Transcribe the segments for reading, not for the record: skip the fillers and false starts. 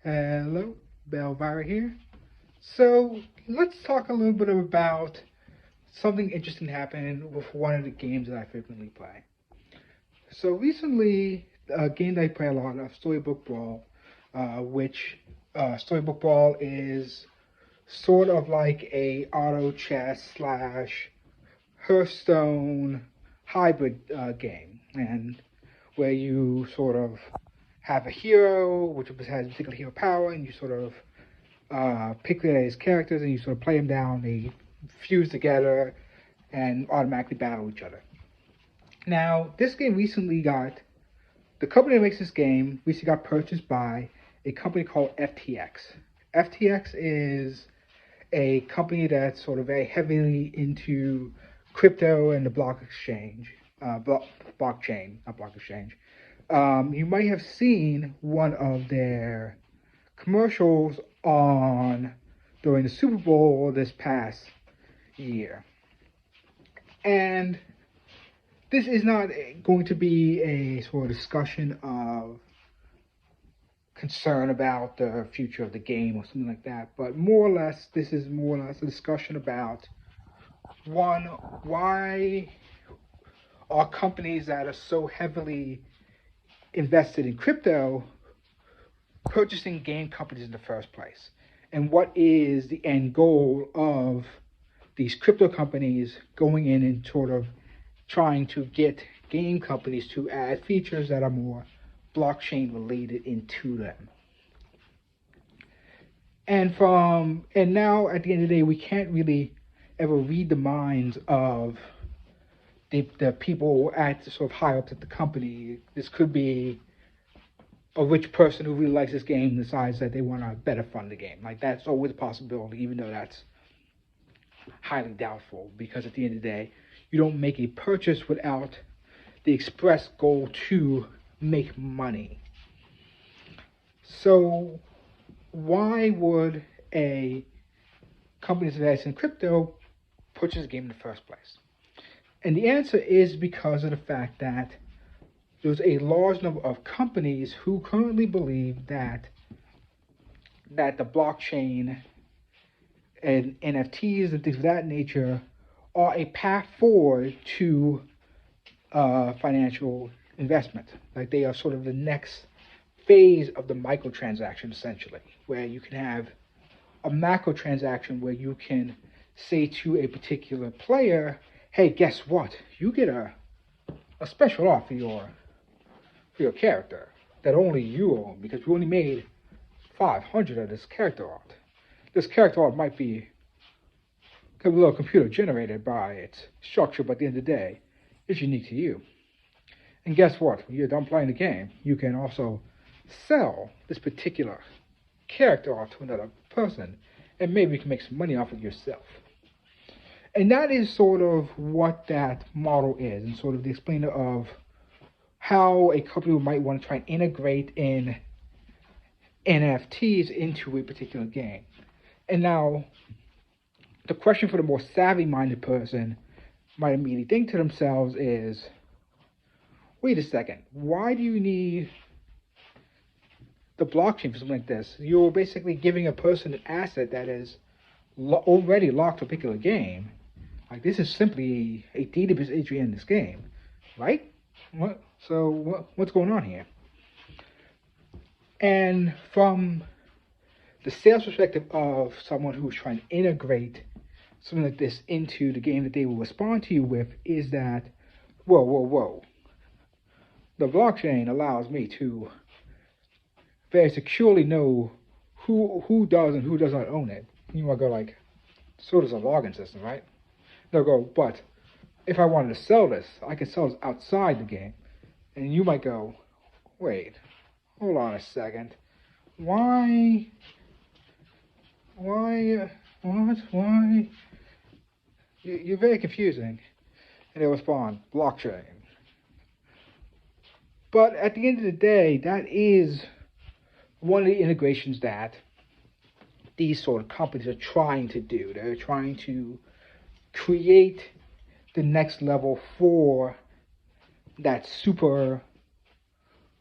Hello, Belvira here. So let's talk a little bit about something interesting happening with one of the games that I frequently play. So recently, a game that I play a lot of, Storybook Brawl, which Storybook Brawl is sort of like a auto chess slash Hearthstone hybrid game, and where you sort of have a hero which has particular hero power, and you sort of pick these characters and you sort of play them down. They fuse together and automatically battle each other. Now, this game recently got the company that makes this game recently got purchased by a company called FTX. FTX is a company that's sort of very heavily into crypto and the blockchain, not block exchange. You might have seen one of their commercials on during the Super Bowl this past year. And this is not going to be a sort of discussion of concern about the future of the game or something like that, but more or less, this is more or less a discussion about one, why are companies that are so heavily invested in crypto purchasing game companies in the first place? And what is the end goal of these crypto companies going in and sort of trying to get game companies to add features that are more blockchain related into them? And now at the end of the day, we can't really ever read the minds of the people at sort of high up at the company. This could be a rich person who really likes this game decides that they want to better fund the game. Like, that's always a possibility, even though that's highly doubtful, because at the end of the day, you don't make a purchase without the express goal to make money. So why would a company that's in crypto purchase a game in the first place? And the answer is because of the fact that there's a large number of companies who currently believe that the blockchain and NFTs and things of that nature are a path forward to financial investment. Like, they are sort of the next phase of the microtransaction, essentially, where you can have a macro transaction where you can say to a particular player, hey, guess what? You get a special offer for your character that only you own, because we only made 500 of this character art. This character art might be a little computer generated by its structure, but at the end of the day, it's unique to you. And guess what? When you're done playing the game, you can also sell this particular character art to another person, and maybe you can make some money off it yourself. And that is sort of what that model is, and sort of the explainer of how a company might want to try and integrate in NFTs into a particular game. And now, the question for the more savvy-minded person might immediately think to themselves is, wait a second, why do you need the blockchain for something like this? You're basically giving a person an asset that is already locked to a particular game. Like, this is simply a database entry in this game, right? What's going on here? And from the sales perspective of someone who's trying to integrate something like this into the game that they will respond to you with, is that, whoa. The blockchain allows me to very securely know who does and who does not own it. You might go like, so does a login system, right? They'll go, but if I wanted to sell this, I can sell this outside the game. And you might go, wait, hold on a second. Why? What? Why? You're very confusing. And they'll respond, blockchain. But at the end of the day, that is one of the integrations that these sort of companies are trying to do. They're trying to create the next level for that super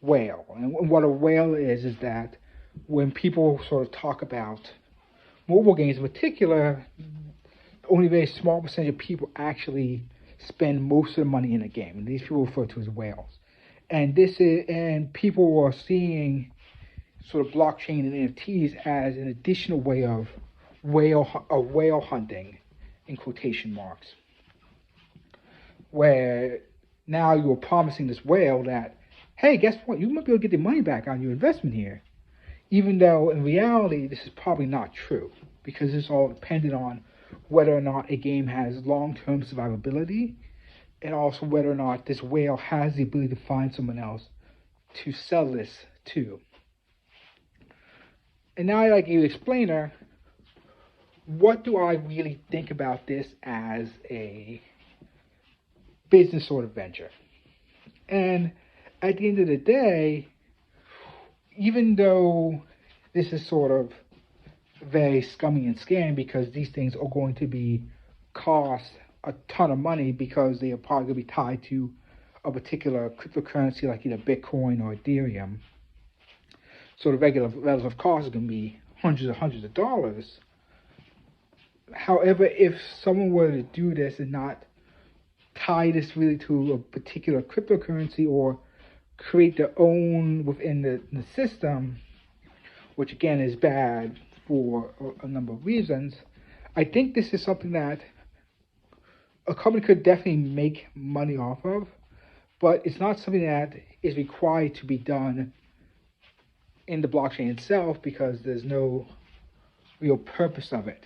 whale. And what a whale is that when people sort of talk about mobile games in particular, only a very small percentage of people actually spend most of the money in a game, and these people refer to as whales. And people are seeing sort of blockchain and NFTs as an additional way of whale hunting, in quotation marks, where now you're promising this whale that, hey, guess what? You might be able to get your money back on your investment here, even though in reality this is probably not true, because it's all dependent on whether or not a game has long-term survivability, and also whether or not this whale has the ability to find someone else to sell this to. And now I'd like you to explain her, what do I really think about this as a business sort of venture? And at the end of the day, even though this is sort of very scummy and scam, because these things are going to be cost a ton of money, because they are probably going to be tied to a particular cryptocurrency like either Bitcoin or Ethereum. So the regular levels of cost is going to be hundreds of dollars. However, if someone were to do this and not tie this really to a particular cryptocurrency, or create their own within the system, which again is bad for a number of reasons, I think this is something that a company could definitely make money off of, but it's not something that is required to be done in the blockchain itself, because there's no real purpose of it.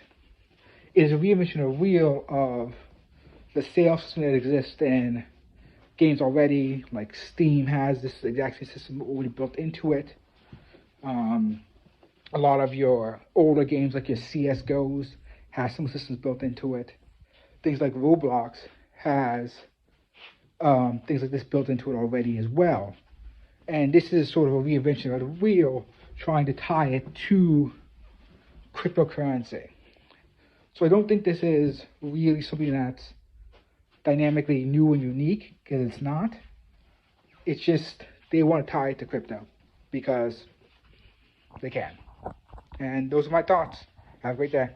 It is a reinvention of wheel of the sales system that exists in games already, like Steam has this exact same system already built into it. A lot of your older games, like your CSGOs, has some systems built into it. Things like Roblox has things like this built into it already as well. And this is sort of a reinvention of the wheel, trying to tie it to cryptocurrency. So I don't think this is really something that's dynamically new and unique, because it's not. It's just they want to tie it to crypto because they can. And those are my thoughts. Have a great day.